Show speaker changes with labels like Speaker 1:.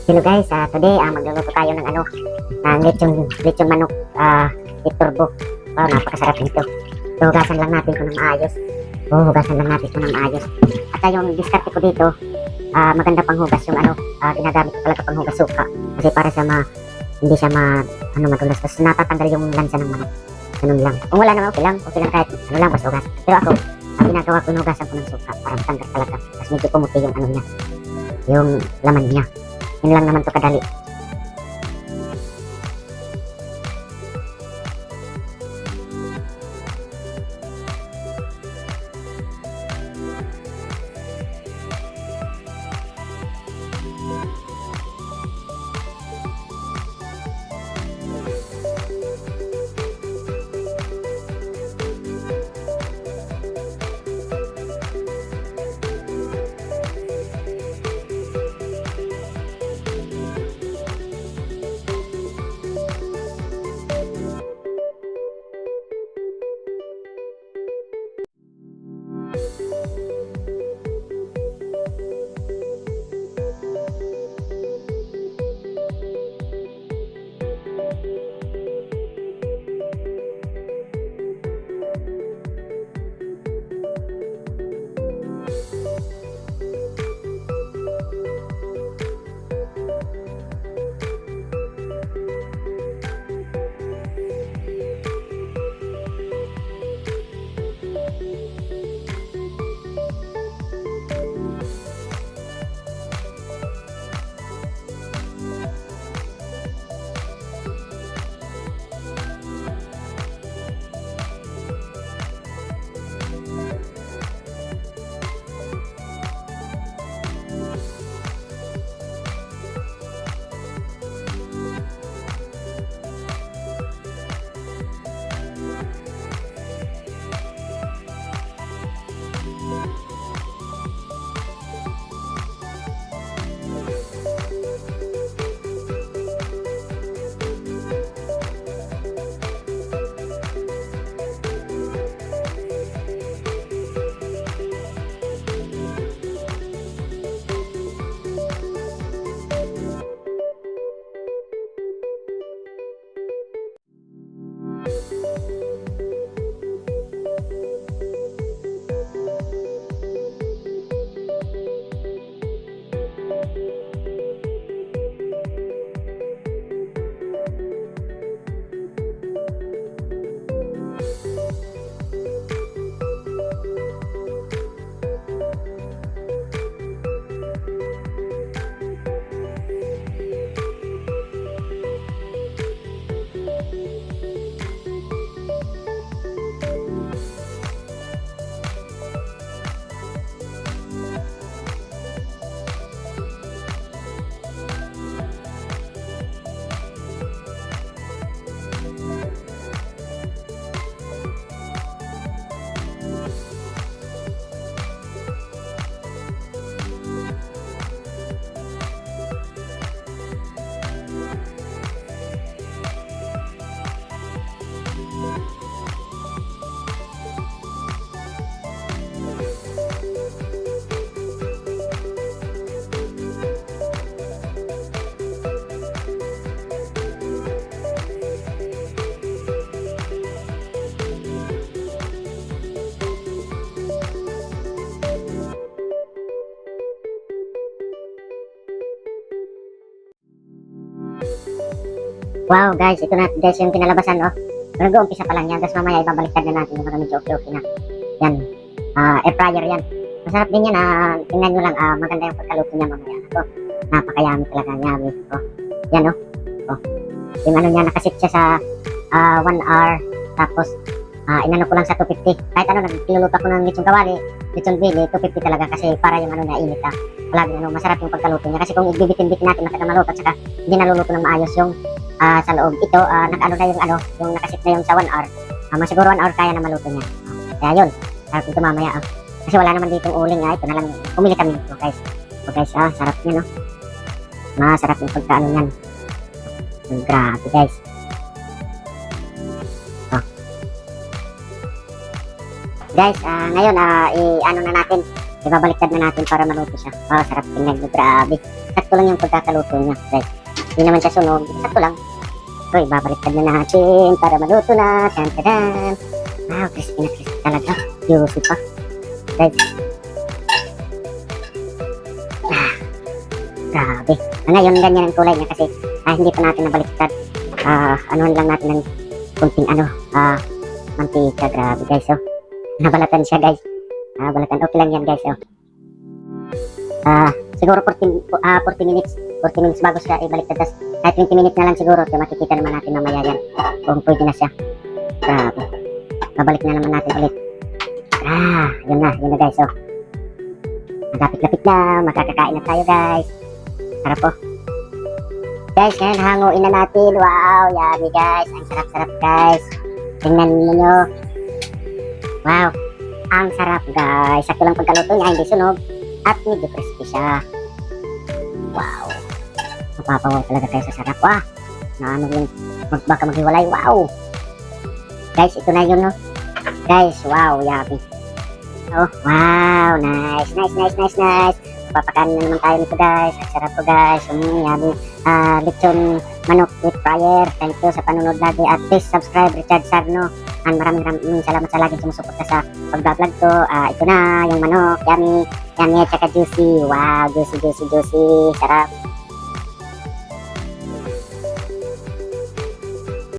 Speaker 1: Hello guys, today magluluto tayo ng lechong manok with turbo. Wow, napakasarap nito. So, hugasan lang natin ito ng maayos. At yung diskarte ko dito, maganda pang hugas yung ginagamit ko talaga pang hugas suka. Kasi para hindi siya madulas. Tapos natatanggal yung lansa ng manok. Ganun lang. Kung wala naman, okay lang kahit basta hugas. Pero ako, ang ginagawa ko, hugasan ko ng suka para matanggal talaga. Tapos medyo pumuti yung niya, yung laman niya. Yun lang naman to kadali. Wow guys, ito na guys yung kinalabasan, oh. Nag-uumpisa pa lang yan, tapos mamaya ibabaliktad na natin yung mga medyo okay na. Yan, air fryer yan. Masarap din yan, tingnan nyo lang, maganda yung pagkaluto niya mamaya. Ito, napakayami talaga, yummy. Oh, yan oh. Oh. Yung niya, nakasit siya sa 1 hour, tapos inano ko lang sa 250. Kahit nagluluto ako ng lechong kawali, lechong bili, 250 talaga kasi para yung niya init palagi masarap yung pagkaluto niya. Kasi kung ibibitin-bitin natin, matagal maluto at saka hindi naluluto ng maayos yung sa loob. Ito, nakaano na yung nakasit na yung sa 1 hour. Siguro 1 hour kaya na maluto niya. Kaya yun, sarap ito mamaya. Kasi wala naman ditong uling. Ito na lang, pumili kami nito guys. So guys, sarap niya, no? Masarap yung pagkaano niyan. Grabe guys. Guys, ngayon, i-ano na natin. Ibabaliktad na natin para maluto siya. Wow, sarap tingnan nyo. Grabe. Sakto lang yung pagkakaluto niya, guys. Hindi naman siya sunog. Sakto lang. So, ibabaliktad na natin para maluto na. Tan-tadan. Wow, crispy na crispy talaga. Juicy pa. Guys. Grabe. Ngayon, ganyan ang kulay niya kasi hindi pa natin nabaliktad. Anuhan lang natin ng kunting mantika. Grabe, guys. Oh. Nabalatan siya, guys. Balatan. Okay lang yan, guys. Oh. Siguro 40 minutes. 40 minutes bago siya ibaliktad. Tas, kahit 20 minutes na lang siguro. So, makikita naman natin mamaya yan. Kung pwede na siya. Grabe. Babalik na naman natin ulit. Yun na. Yun na, guys. Oh. Malapit-lapit na. Makakakain na tayo, guys. Sarap po. Guys, ngayon hanguin na natin. Wow, yummy, guys. Ang sarap-sarap, guys. Tingnan niyo. Wow. Ang sarap, guys. Sakto lang pagkaluto niya, hindi sunog. At medyo crispy siya. Wow. Mapapawaw talaga kayo sa sarap. Naano yung baka maghiwalay. Wow. Guys, ito na yun, no? Guys, wow, yummy. Oh, wow, nice. Papakain na naman tayo nito, guys. Ang sarap po, guys. Yummy. Lechon manok with fryer. Thank you sa panunod lagi. At please subscribe, Richard Sarno. And maraming salamat sa laging sumusuporta sa pag-vlog ko. Ito na, yung manok. Yummy. Yummy at saka juicy. Wow, juicy. Sarap.